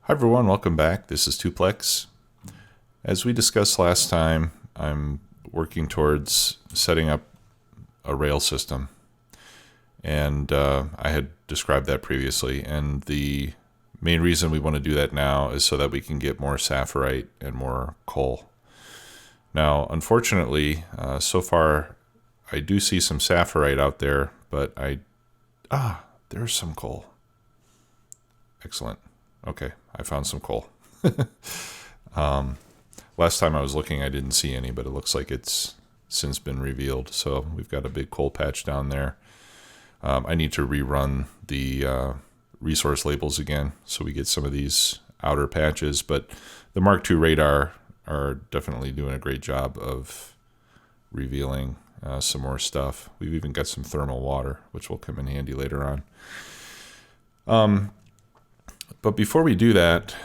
Hi everyone, welcome back. This is Tuplex. As we discussed last time, I'm working towards setting up a rail system. And I had described that previously. And the main reason we want to do that now is so that we can get more sapphirite and more coal. Now, unfortunately, so far I do see some sapphirite out there, but there's some coal. Excellent. Okay, I found some coal. Last time I was looking, I didn't see any, but it looks like it's since been revealed. So we've got a big coal patch down there. I need to rerun the resource labels again so we get some of these outer patches. But the Mark II radar are definitely doing a great job of revealing some more stuff. We've even got some thermal water, which will come in handy later on. But before we do that,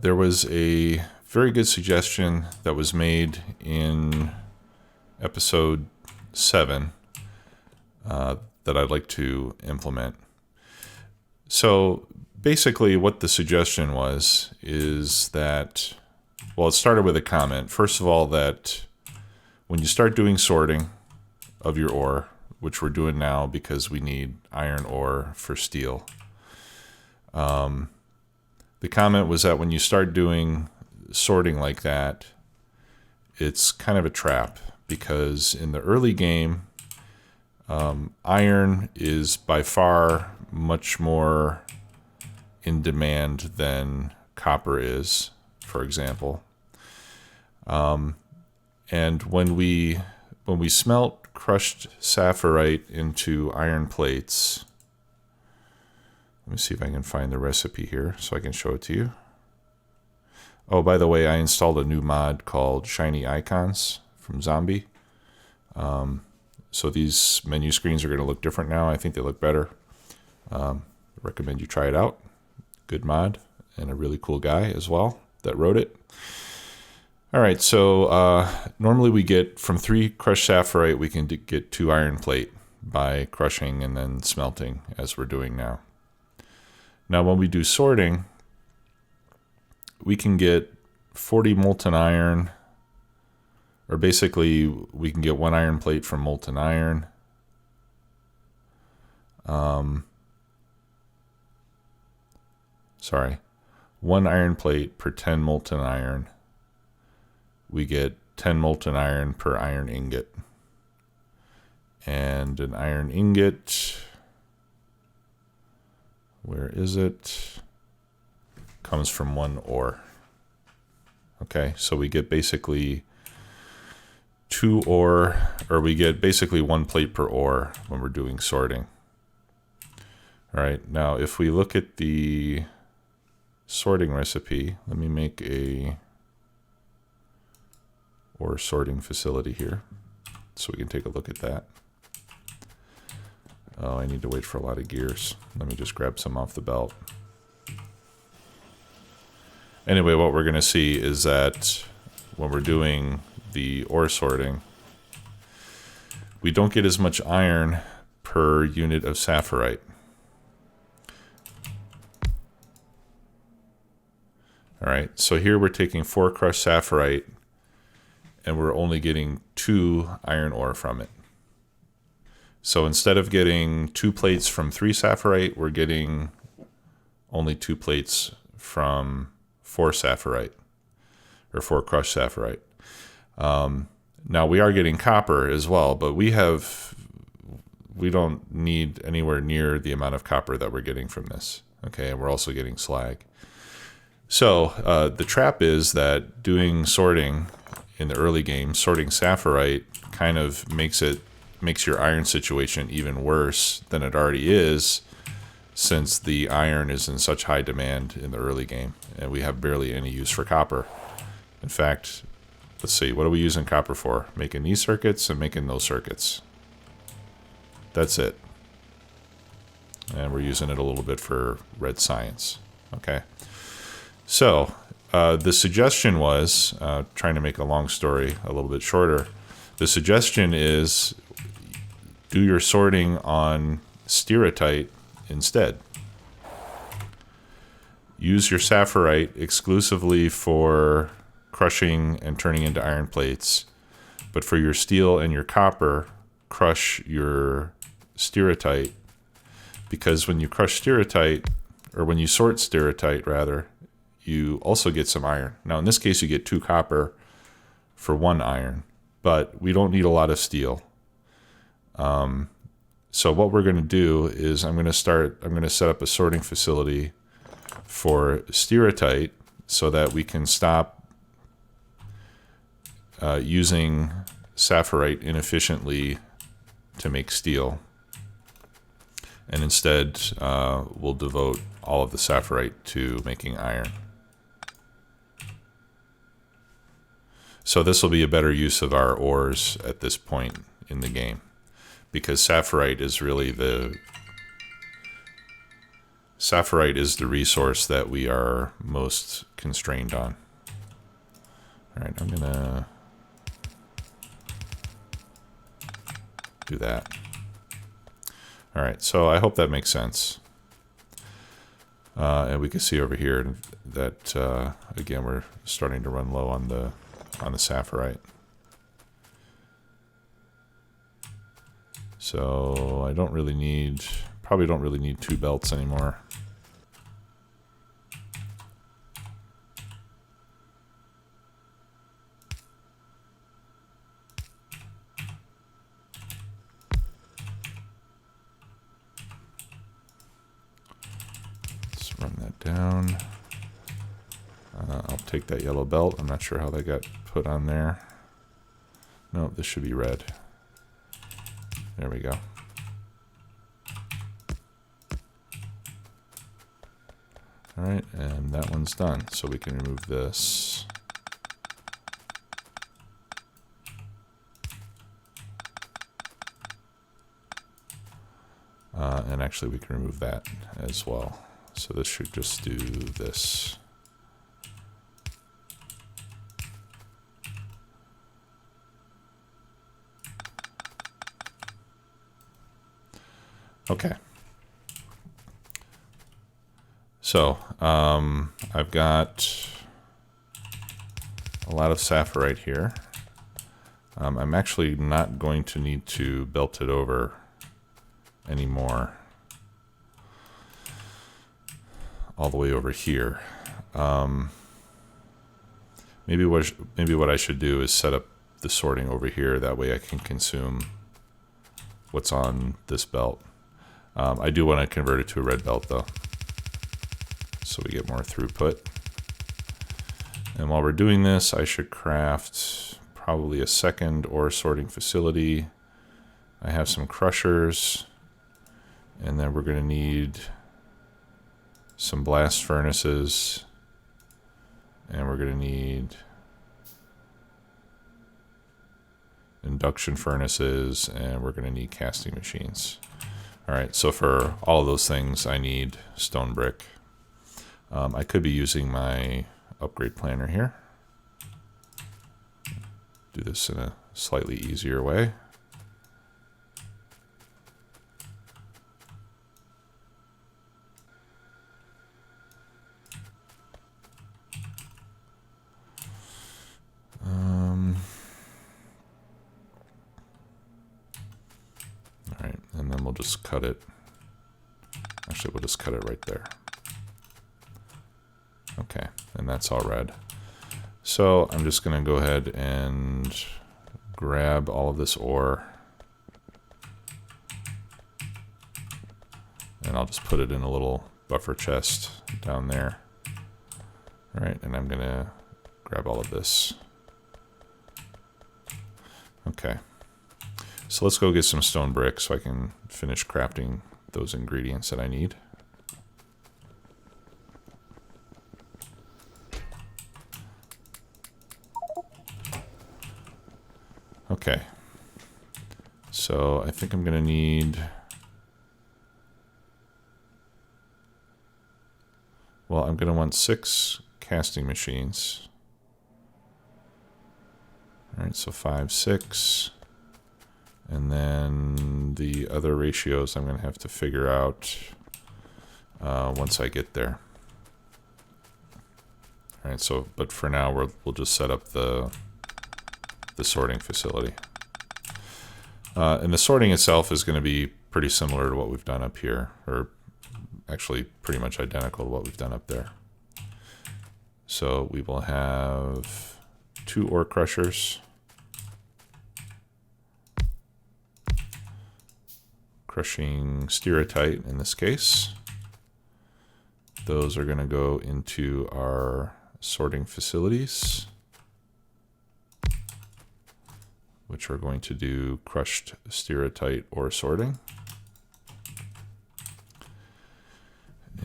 there was a very good suggestion that was made in episode 7 that I'd like to implement. So basically what the suggestion was is that, well, it started with a comment. First of all, that when you start doing sorting of your ore, which we're doing now because we need iron ore for steel, the comment was that when you start doing sorting like that, it's kind of a trap because in the early game, iron is by far much more in demand than copper is, for example. And when we smelt crushed sapphirite into iron plates, let me see if I can find the recipe here so I can show it to you. Oh, by the way, I installed a new mod called Shiny Icons from Zombie. So these menu screens are going to look different now. I think they look better. I recommend you try it out. Good mod and a really cool guy as well that wrote it. All right, so normally we get from 3 crushed sapphirite, we can get 2 iron plate by crushing and then smelting as we're doing now. Now, when we do sorting, we can get 40 molten iron, or basically we can get 1 iron plate from molten iron. Sorry, 1 iron plate per 10 molten iron. We get 10 molten iron per iron ingot. And an iron ingot, where is it? Comes from 1 ore. Okay, so we get basically 2 ore, or we get basically 1 plate per ore when we're doing sorting. All right, now if we look at the sorting recipe, let me make a ore sorting facility here so we can take a look at that. Oh, I need to wait for a lot of gears. Let me just grab some off the belt. Anyway, what we're going to see is that when we're doing the ore sorting, we don't get as much iron per unit of sapphirite. All right, so here we're taking 4 crushed sapphirite, and we're only getting 2 iron ore from it. So instead of getting 2 plates from 3 sapphirite, we're getting only 2 plates from 4 sapphirite, or 4 crushed sapphirite. Now we are getting copper as well, but we don't need anywhere near the amount of copper that we're getting from this. Okay, and we're also getting slag. So the trap is that doing sorting in the early game, sorting sapphirite kind of makes your iron situation even worse than it already is, since the iron is in such high demand in the early game and we have barely any use for copper. In fact, let's see, what are we using copper for? Making these circuits and making those circuits. That's it. And we're using it a little bit for red science. Okay. So the suggestion was, trying to make a long story a little bit shorter, the suggestion is do your sorting on Stiritite instead. use your sapphirite exclusively for crushing and turning into iron plates. But for your steel and your copper, crush your Stiritite, because when you crush Stiritite, or when you sort Stiritite rather, you also get some iron. Now in this case you get 2 copper for 1 iron, but we don't need a lot of steel. So what we're going to do is I'm going to set up a sorting facility for Stiritite so that we can stop using sapphirite inefficiently to make steel. And instead, we'll devote all of the sapphirite to making iron. So this will be a better use of our ores at this point in the game, because sapphirite is really the resource that we are most constrained on. All right, I'm gonna do that. All right, so I hope that makes sense. And we can see over here that again we're starting to run low on the sapphirite. So I probably don't really need 2 belts anymore. Let's run that down. I'll take that yellow belt. I'm not sure how that got put on there. No, this should be red. There we go. All right, and that one's done. So we can remove this. And actually we can remove that as well. So this should just do this. Okay. So I've got a lot of sapphirite here. I'm actually not going to need to belt it over anymore all the way over here. Maybe what I should do is set up the sorting over here. That way I can consume what's on this belt. I do want to convert it to a red belt though, so we get more throughput. And while we're doing this, I should craft probably a second ore sorting facility. I have some crushers, and then we're going to need some blast furnaces, and we're going to need induction furnaces, and we're going to need casting machines. All right, so for all of those things, I need stone brick. I could be using my upgrade planner here. Do this in a slightly easier way. All right, and then we'll just cut it. Actually, we'll just cut it right there. Okay, and that's all red. So I'm just going to go ahead and grab all of this ore, and I'll just put it in a little buffer chest down there. All right, and I'm going to grab all of this. Okay, so let's go get some stone brick so I can finish crafting those ingredients that I need. Okay, so I think I'm going to need, well, I'm going to want 6 casting machines. All right, so 5, 6, and then the other ratios I'm going to have to figure out once I get there. All right, so, but for now, we'll just set up the sorting facility. And the sorting itself is going to be pretty similar to what we've done up here, or actually pretty much identical to what we've done up there. So we will have 2 ore crushers, crushing Stiritite in this case. Those are going to go into our sorting facilities, which are going to do crushed Stiritite ore sorting.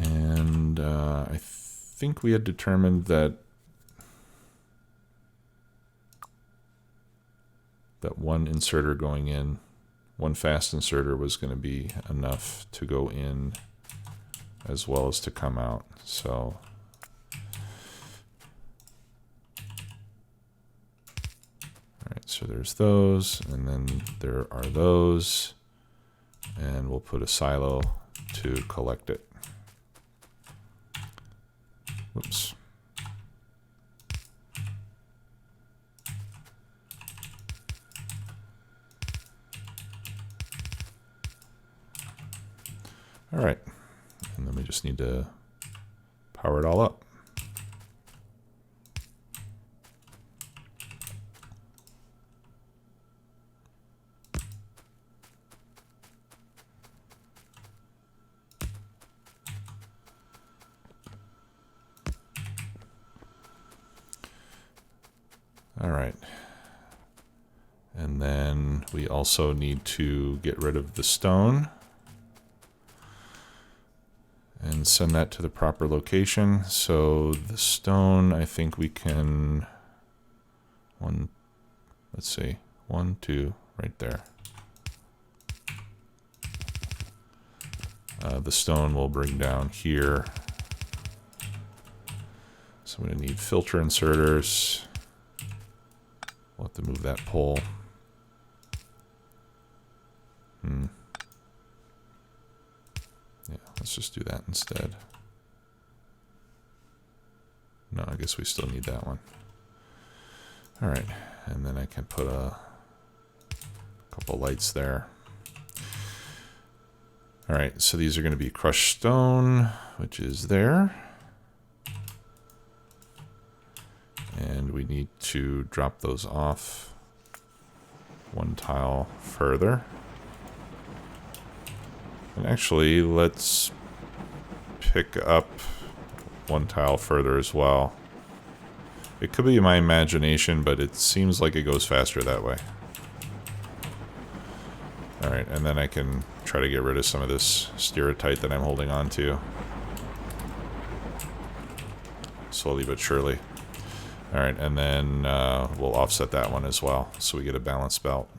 And I think we had determined that one inserter going in, one fast inserter was going to be enough to go in as well as to come out. So so there's those, and then there are those, and we'll put a silo to collect it. Oops. All right, and then we just need to power it all up. All right, and then we also need to get rid of the stone and send that to the proper location. So the stone, I think we can, let's see, 1, 2, right there. The stone will bring down here. So I'm going to need filter inserters. We'll have to move that pole. Yeah, let's just do that instead. No, I guess we still need that one. All right, and then I can put a couple lights there. All right, so these are going to be crushed stone, which is there. And we need to drop those off 1 tile further. And actually, let's pick up 1 tile further as well. It could be my imagination, but it seems like it goes faster that way. All right, and then I can try to get rid of some of this Stiritite that I'm holding on to. Slowly but surely. All right, and then we'll offset that one as well, so we get a balanced belt.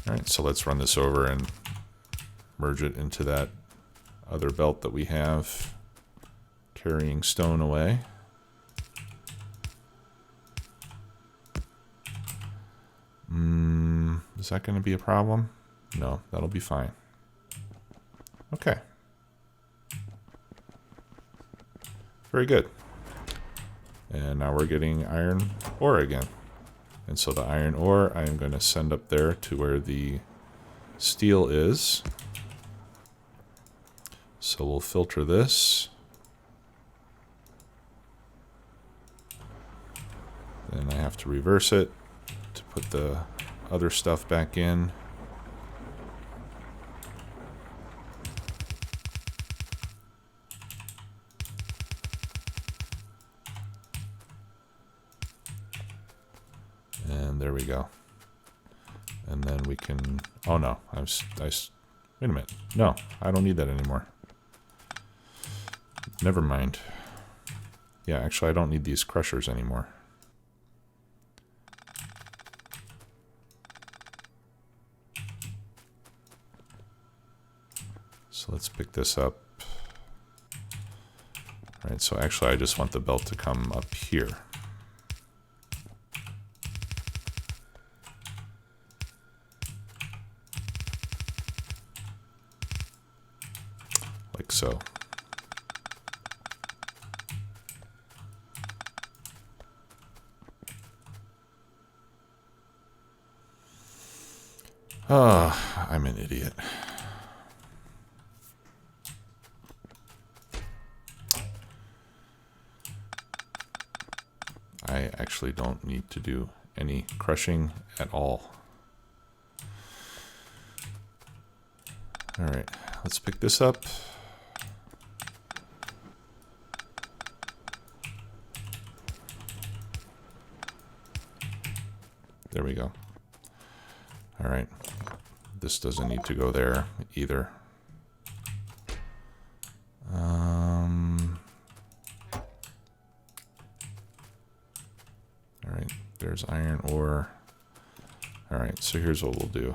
All right, so let's run this over and merge it into that other belt that we have carrying stone away. Is that going to be a problem? No, that'll be fine. Okay. Very good. And now we're getting iron ore again. And so the iron ore I am going to send up there to where the steel is. So we'll filter this. Then I have to reverse it to put the other stuff back in. And there we go. And then we can, oh no, wait a minute. No, I don't need that anymore. Never mind. Yeah, actually I don't need these crushers anymore. So let's pick this up. All right, so actually I just want the belt to come up here. Like so. Oh, I'm an idiot. I actually don't need to do any crushing at all. All right, let's pick this up. There we go. All right, this doesn't need to go there either. All right, there's iron ore. All right, so here's what we'll do.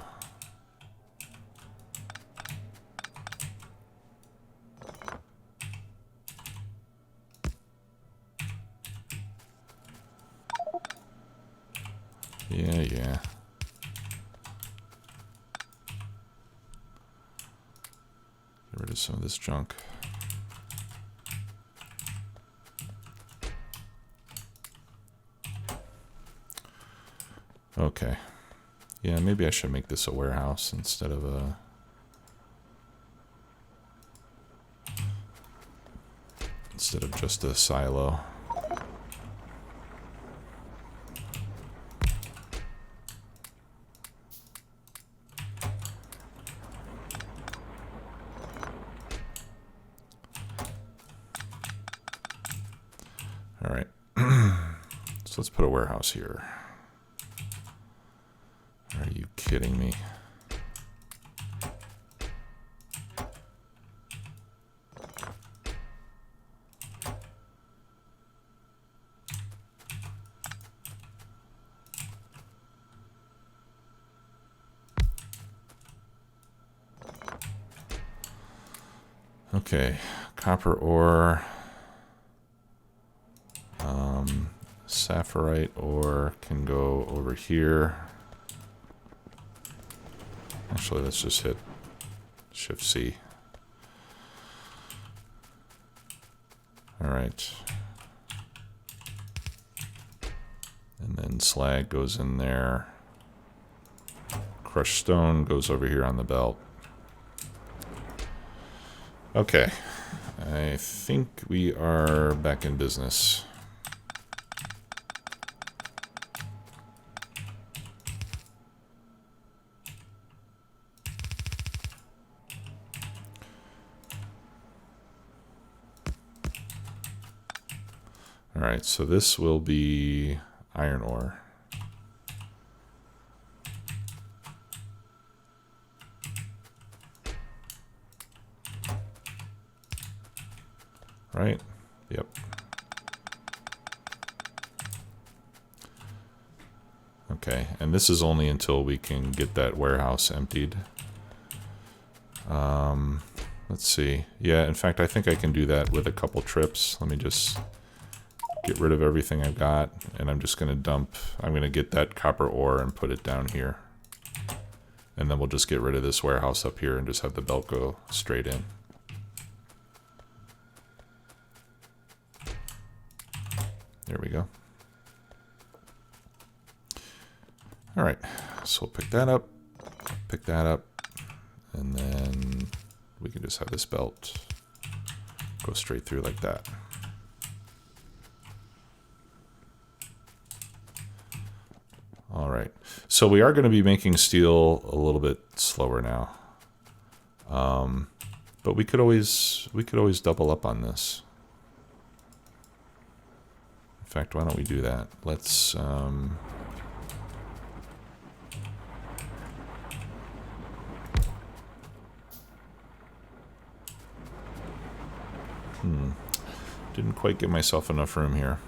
Yeah. Get rid of some of this junk. Okay. Yeah, maybe I should make this a warehouse instead of just a silo. All right. So let's put a warehouse here. Are you kidding me? Okay, copper ore. Sapphirite ore can go over here. Actually, let's just hit Shift C. All right. And then slag goes in there. Crushed stone goes over here on the belt. Okay. I think we are back in business. All right, so this will be iron ore. Right? Yep. Okay, and this is only until we can get that warehouse emptied. Let's see. Yeah, in fact, I think I can do that with a couple trips. Let me just get rid of everything I've got, and I'm just going to I'm going to get that copper ore and put it down here. And then we'll just get rid of this warehouse up here and just have the belt go straight in. There we go. All right, so we'll pick that up, and then we can just have this belt go straight through like that. All right, so we are going to be making steel a little bit slower now, but we could always double up on this. In fact, why don't we do that? Let's didn't quite give myself enough room here.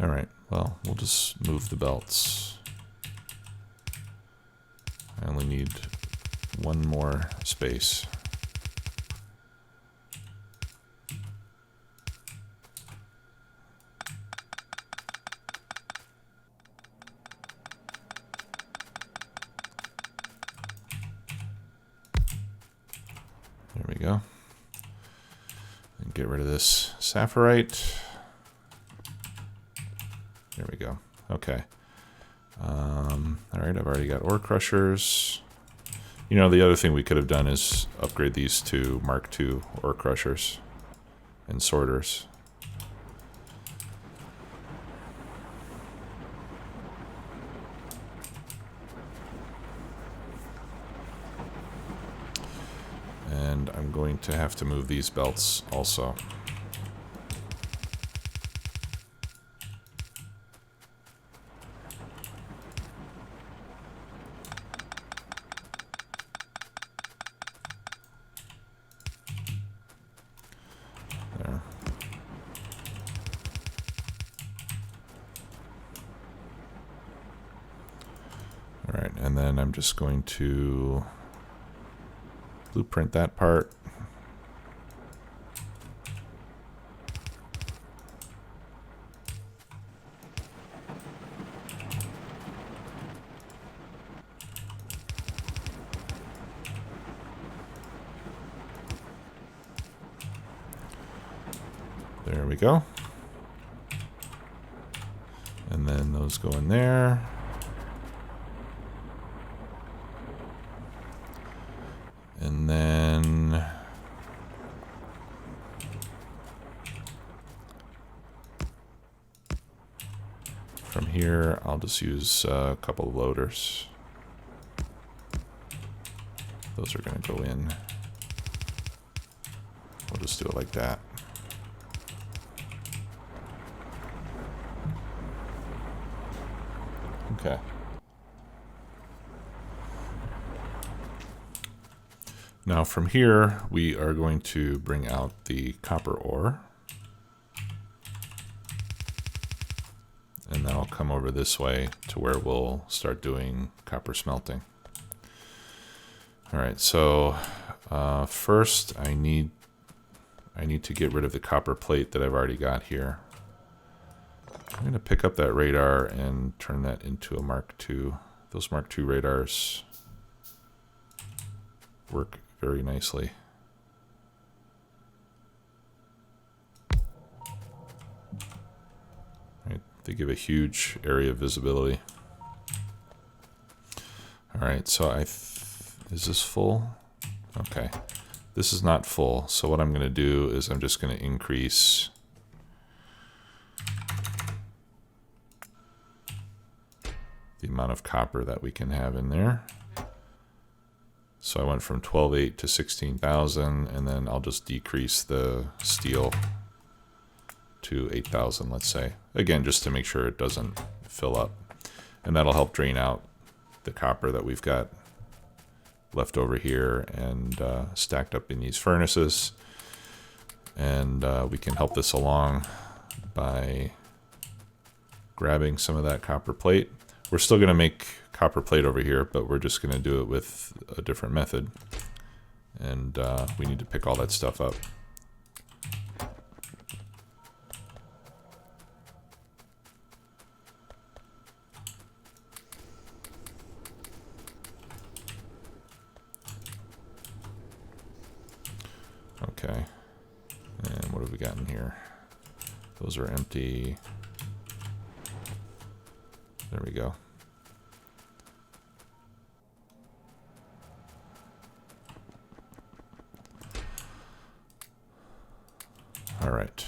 All right, well, we'll just move the belts. I only need one more space. There we go. And get rid of this sapphirite. There we go. Okay. All right, I've already got ore crushers. You know, the other thing we could have done is upgrade these to Mark II ore crushers and sorters. And I'm going to have to move these belts also. There. All right, and then I'm just going to blueprint that part. There we go. And then those go in there. And then from here, I'll just use a couple of loaders. Those are going to go in. We'll just do it like that. Okay. Now from here, we are going to bring out the copper ore. And then I'll come over this way to where we'll start doing copper smelting. All right, so first I need to get rid of the copper plate that I've already got here. I'm going to pick up that radar and turn that into a Mark II. Those Mark II radars work very nicely. Right, they give a huge area of visibility. All right, so is this full? Okay, this is not full. So what I'm going to do is I'm just going to increase the amount of copper that we can have in there. So I went from 12.8 to 16,000, and then I'll just decrease the steel to 8,000, let's say. Again, just to make sure it doesn't fill up. And that'll help drain out the copper that we've got left over here and stacked up in these furnaces. And we can help this along by grabbing some of that copper plate. We're still going to make copper plate over here, but we're just going to do it with a different method. And we need to pick all that stuff up. Okay. And what have we got in here? Those are empty. There we go. All right.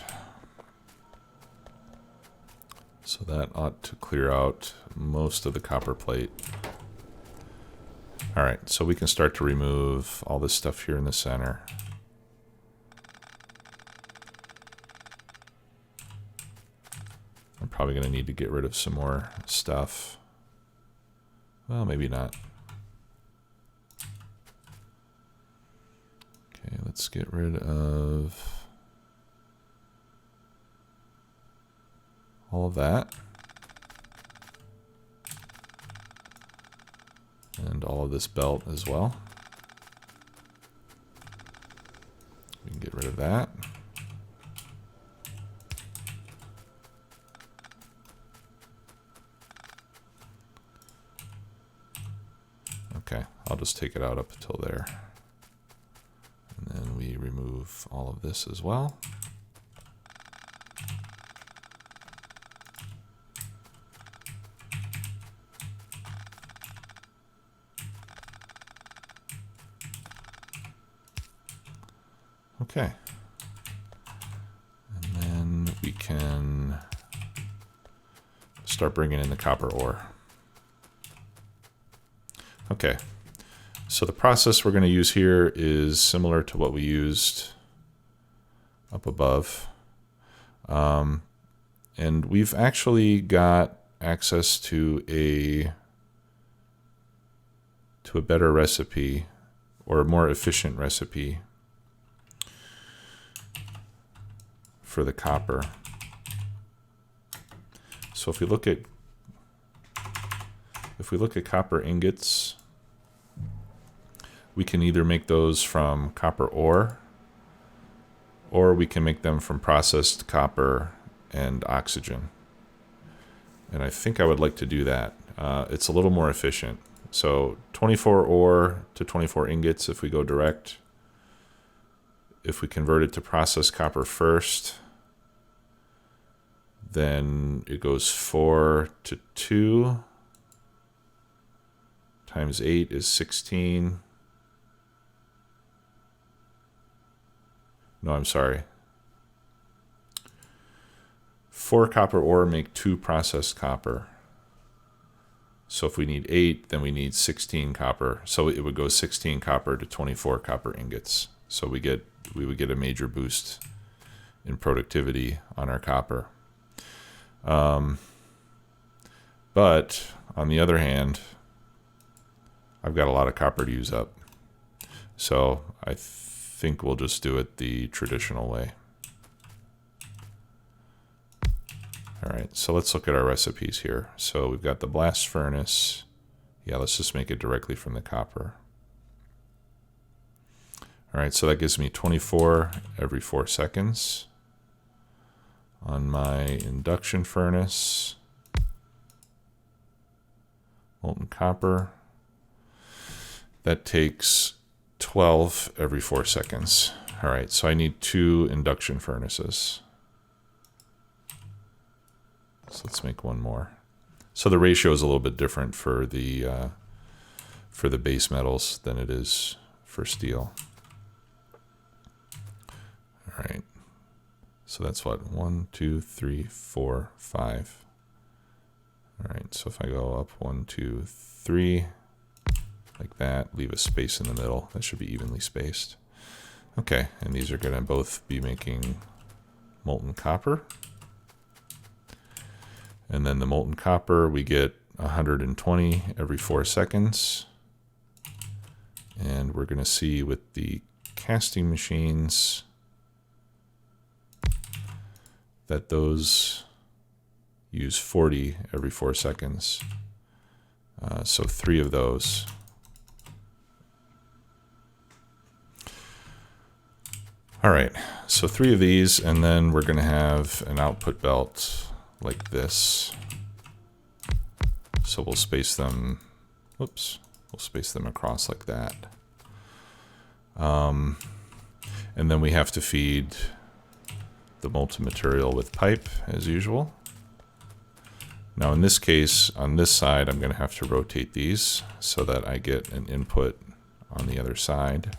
So that ought to clear out most of the copper plate. All right, so we can start to remove all this stuff here in the center. I'm probably going to need to get rid of some more stuff. Well, maybe not. Okay, let's get rid of all of that. And all of this belt as well. We can get rid of that. Okay, I'll just take it out up until there. And then we remove remove all of this as well. Okay. And then we can start bringing in the copper ore. Okay. So the process we're going to use here is similar to what we used up above. And we've actually got access to a better recipe, or a more efficient recipe for the copper. So if we look at copper ingots, we can either make those from copper ore, or we can make them from processed copper and oxygen. And I think I would like to do that. It's a little more efficient. So 24 ore to 24 ingots if we go direct. If we convert it to processed copper first, then it goes 4 to 2 times 8 is 16. No, I'm sorry. 4 copper ore make 2 processed copper. So if we need 8, then we need 16 copper. So it would go 16 copper to 24 copper ingots. So we would get a major boost in productivity on our copper. But on the other hand, I've got a lot of copper to use up. So I think we'll just do it the traditional way. All right, so let's look at our recipes here. So we've got the blast furnace. Yeah, let's just make it directly from the copper. All right, so that gives me 24 every 4 seconds. On my induction furnace, molten copper, that takes 12 every 4 seconds. All right, so I need 2 induction furnaces. So let's make one more. So the ratio is a little bit different for the base metals than it is for steel. All right. So that's what? 1, 2, 3, 4, 5. All right. So if I go up 1, 2, 3, like that, leave a space in the middle. That should be evenly spaced. Okay. And these are going to both be making molten copper. And then the molten copper, we get 120 every 4 seconds. And we're going to see with the casting machines that those use 40 every 4 seconds. So 3 of those. All right, so 3 of these, and then we're going to have an output belt like this. So we'll space them, whoops, we'll space them across like that. And then we have to feed the molten material with pipe as usual. Now in this case, on this side, I'm going to have to rotate these so that I get an input on the other side.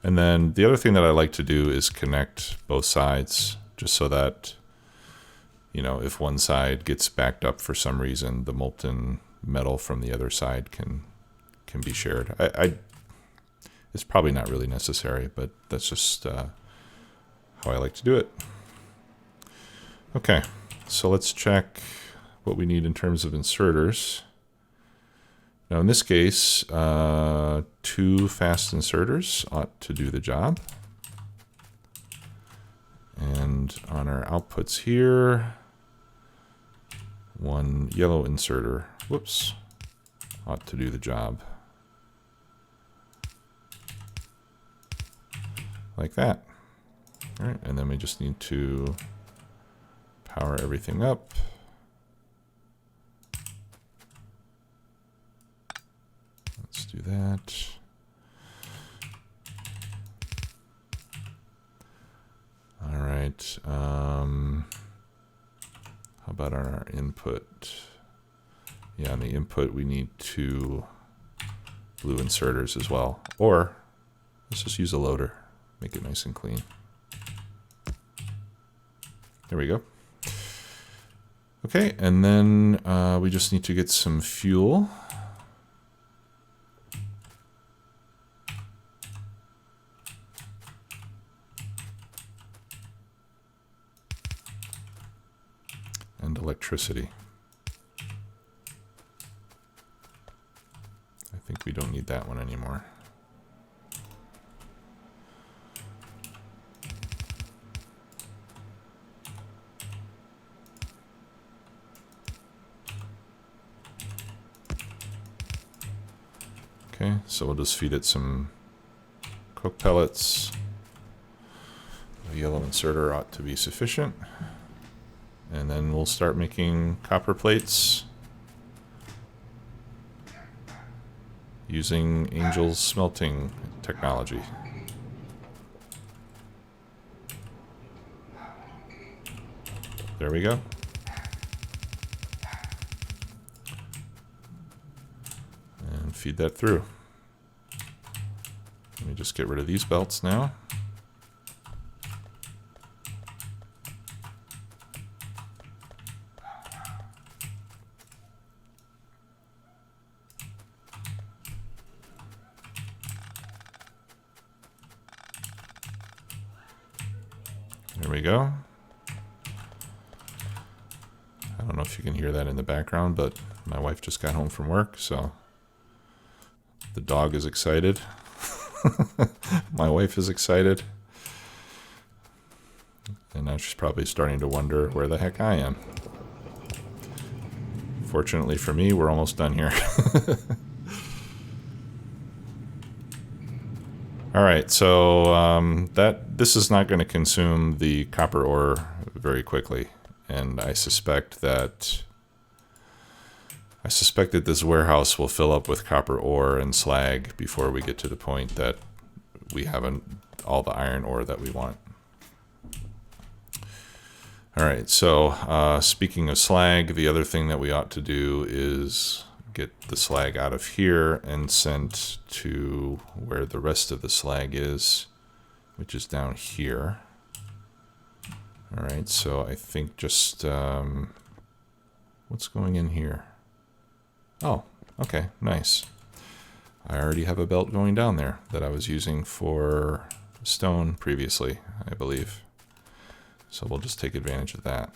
And then the other thing that I like to do is connect both sides, just so that, you know, if one side gets backed up for some reason, the molten metal from the other side can be shared. It's probably not really necessary, but that's just how I like to do it. Okay, so let's check what we need in terms of inserters. Now in this case, 2 fast inserters ought to do the job. And on our outputs here, 1 yellow inserter, whoops, ought to do the job. Like that. All right, and then we just need to power everything up. Let's do that. about on our input? Yeah, on the input we need 2 blue inserters as well. Or let's just use a loader. Make it nice and clean. There we go. Okay, and then we just need to get some fuel. And electricity. I think we don't need that one anymore. Okay, so we'll just feed it some coke pellets. The yellow inserter ought to be sufficient. And then we'll start making copper plates using Angel's smelting technology. There we go. And feed that through. Let me just get rid of these belts now. There we go. I don't know if you can hear that in the background, but my wife just got home from work, so the dog is excited. My wife is excited. And now she's probably starting to wonder where the heck I am. Fortunately for me, we're almost done here. All right, so this is not going to consume the copper ore very quickly, and I suspect that this warehouse will fill up with copper ore and slag before we get to the point that we have all the iron ore that we want. All right, so speaking of slag, the other thing that we ought to do is get the slag out of here and sent to where the rest of the slag is, which is down here. All right, so I think just what's going in here? Oh, okay, nice. I already have a belt going down there that I was using for stone previously, I believe. So we'll just take advantage of that.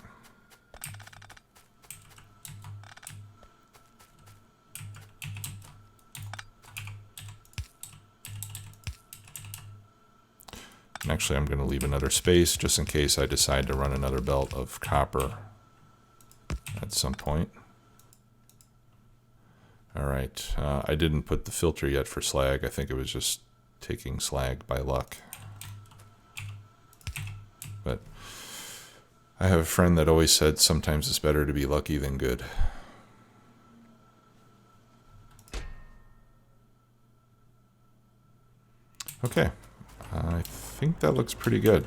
And actually, I'm going to leave another space just in case I decide to run another belt of copper at some point. All right, I didn't put the filter yet for slag. I think it was just taking slag by luck. But I have a friend that always said sometimes it's better to be lucky than good. Okay, I think that looks pretty good.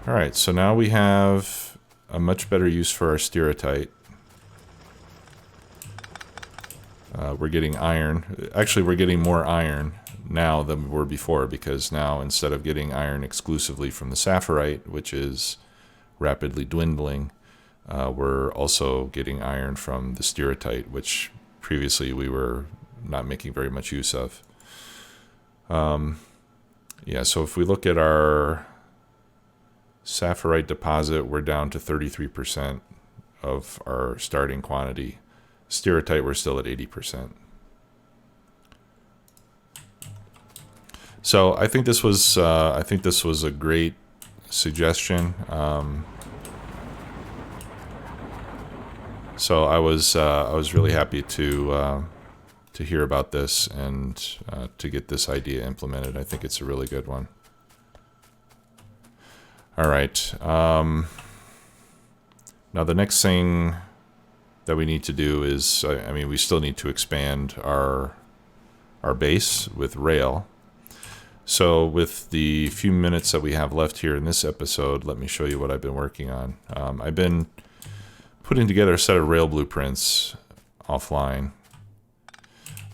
All right, so now we have a much better use for our Stiritite. We're getting iron. Actually, we're getting more iron now than we were before, because now instead of getting iron exclusively from the sapphirite, which is rapidly dwindling, we're also getting iron from the Stiritite, which previously we were not making very much use of. Yeah, so if we look at our sapphirite deposit, we're down to 33% of our starting quantity. Stiritite, we're still at 80%. So I think this was a great suggestion. So I was really happy to hear about this and to get this idea implemented. I think it's a really good one. All right. Now the next thing that we need to do is, I mean, we still need to expand our base with rail. So with the few minutes that we have left here in this episode, let me show you what I've been working on. I've been putting together a set of rail blueprints offline.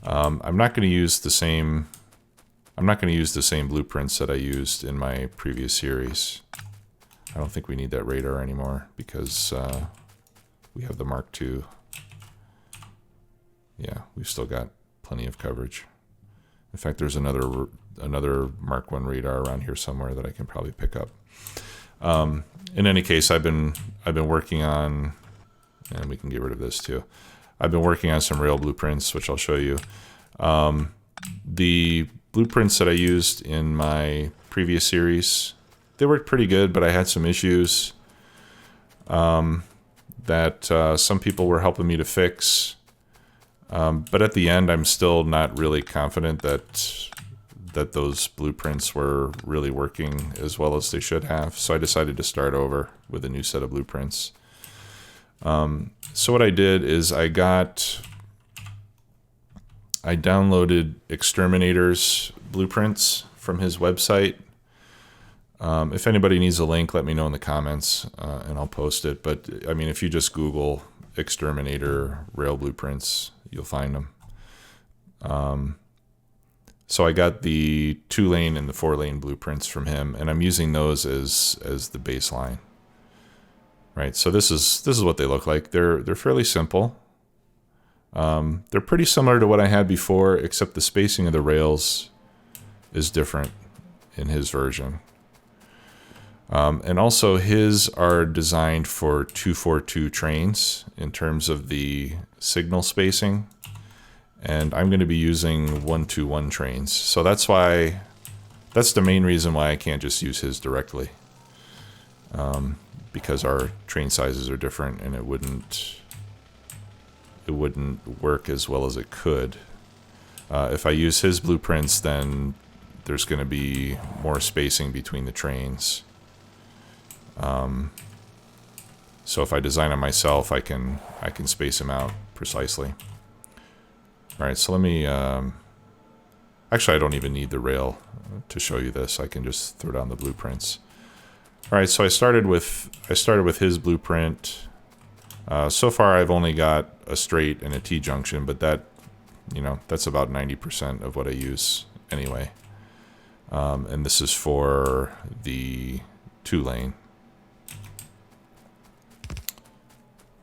I'm not going to use the same blueprints that I used in my previous series. I don't think we need that radar anymore because we have the Mark II. Yeah, we've still got plenty of coverage. In fact, there's another Mark I radar around here somewhere that I can probably pick up. In any case, I've been working on, and we can get rid of this too. I've been working on some rail blueprints, which I'll show you. The blueprints that I used in my previous series, they worked pretty good, but I had some issues that some people were helping me to fix. But at the end, I'm still not really confident that those blueprints were really working as well as they should have. So I decided to start over with a new set of blueprints. So what I did is I downloaded Exterminator's blueprints from his website. If anybody needs a link, let me know in the comments and I'll post it. But I mean, if you just Google Exterminator rail blueprints, you'll find them. So I got the 2-lane and the 4-lane blueprints from him, and I'm using those as the baseline. Right. So this is what they look like. They're fairly simple. They're pretty similar to what I had before, except the spacing of the rails is different in his version. And also his are designed for 242 trains in terms of the signal spacing. And I'm going to be using 121 trains. So that's the main reason why I can't just use his directly. Because our train sizes are different and it wouldn't work as well as it could. If I use his blueprints, then there's going to be more spacing between the trains. So if I design them myself, I can space them out precisely. All right, so let me, actually I don't even need the rail to show you this. I can just throw down the blueprints. All right, so I started with his blueprint. So far I've only got a straight and a T-junction, but that's about 90% of what I use anyway. And this is for the 2-lane.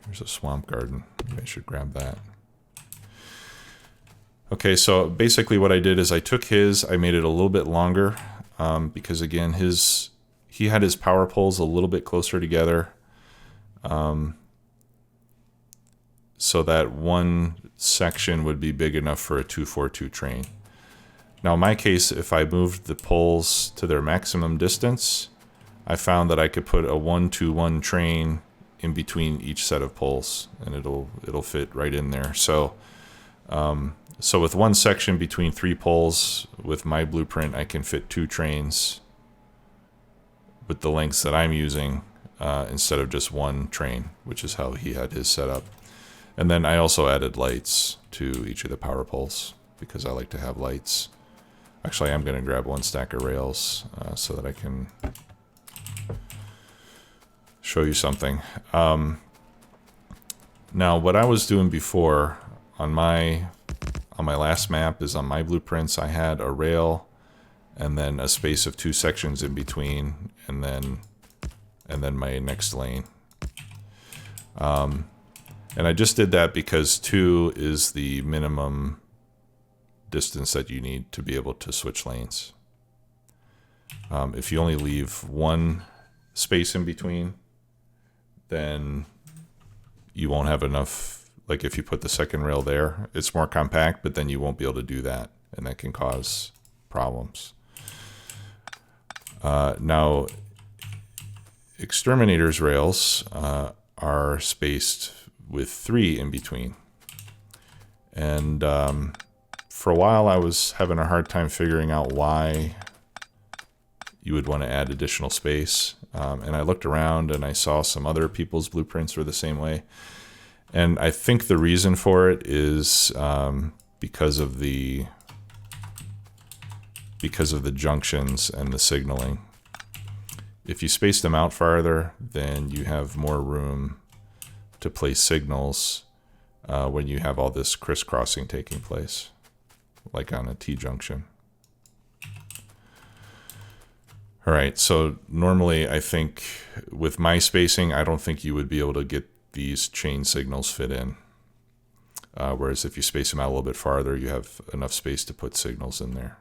There's a swamp garden. Maybe I should grab that. Okay, so basically what I did is I took I made it a little bit longer because again, he had his power poles a little bit closer together, so that one section would be big enough for a 242 train. Now in my case, if I moved the poles to their maximum distance, I found that I could put a 121 train in between each set of poles, and it'll fit right in there. So with one section between 3 poles, with my blueprint, I can fit 2 trains with the lengths that I'm using instead of just 1 train, which is how he had his set up. And then I also added lights to each of the power poles because I like to have lights. Actually, I'm going to grab 1 stack of rails so that I can show you something. Now, what I was doing before on my last map is on my blueprints, I had a rail and then a space of 2 sections in between, and then my next lane. And I just did that because 2 is the minimum distance that you need to be able to switch lanes. If you only leave 1 space in between, then you won't have enough. Like if you put the second rail there, it's more compact, but then you won't be able to do that, and that can cause problems. Now, Exterminator's rails are spaced with 3 in between. And for a while I was having a hard time figuring out why you would want to add additional space. And I looked around and I saw some other people's blueprints were the same way. And I think the reason for it is because of the because of the junctions and the signaling. If you space them out farther, then you have more room to place signals when you have all this crisscrossing taking place, like on a T-junction. All right, so normally I think with my spacing, I don't think you would be able to get these chain signals fit in. Whereas if you space them out a little bit farther, you have enough space to put signals in there.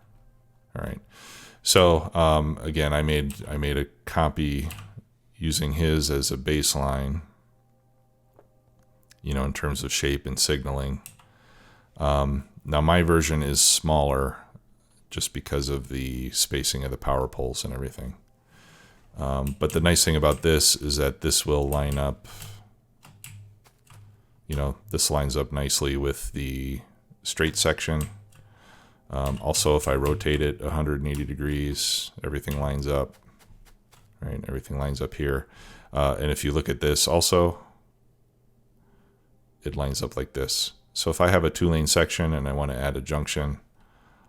All right, so again, I made a copy using his as a baseline, you know, in terms of shape and signaling. Now my version is smaller, just because of the spacing of the power poles and everything. But the nice thing about this is that this will line up, you know, this lines up nicely with the straight section. Also, if I rotate it 180 degrees, everything lines up, right? Everything lines up here. And if you look at this also, it lines up like this. So if I have a 2-lane section and I want to add a junction,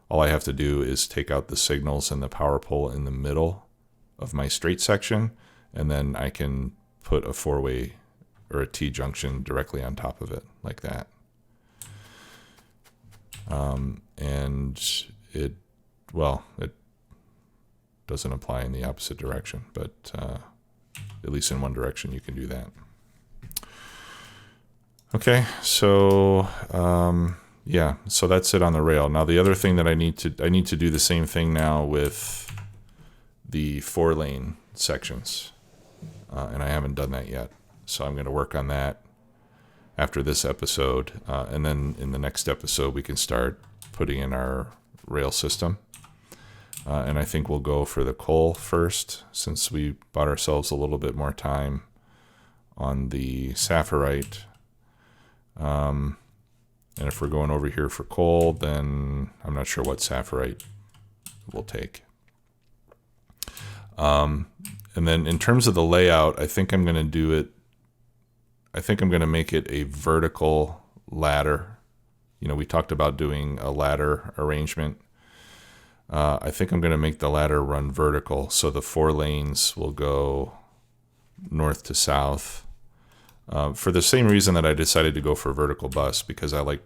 all I have to do is take out the signals and the power pole in the middle of my straight section, and then I can put a 4-way or a T-junction directly on top of it, like that. And it doesn't apply in the opposite direction, but at least in one direction you can do that. Okay, so yeah, so that's it on the rail. Now the other thing that I need to do the same thing now with the 4-lane sections, and I haven't done that yet. So I'm going to work on that after this episode, and then in the next episode we can start putting in our rail system. And I think we'll go for the coal first, since we bought ourselves a little bit more time on the sapphirite. And if we're going over here for coal, then I'm not sure what sapphirite we'll take. And then in terms of the layout, I think I'm going to do it. I think I'm going to make it a vertical ladder. You know, we talked about doing a ladder arrangement. I think I'm going to make the ladder run vertical, so the 4 lanes will go north to south. For the same reason that I decided to go for vertical bus, because I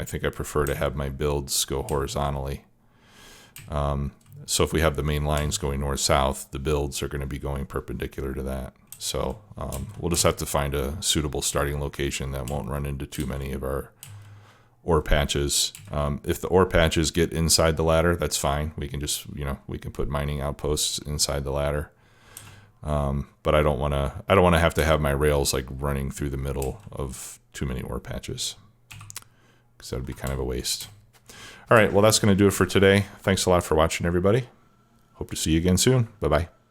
think I prefer to have my builds go horizontally. So if we have the main lines going north-south, the builds are going to be going perpendicular to that. So we'll just have to find a suitable starting location that won't run into too many of our ore patches. If the ore patches get inside the ladder, that's fine. We can just, you know, we can put mining outposts inside the ladder. But I don't want to have my rails like running through the middle of too many ore patches, because that would be kind of a waste. All right, well, that's going to do it for today. Thanks a lot for watching, everybody. Hope to see you again soon. Bye-bye.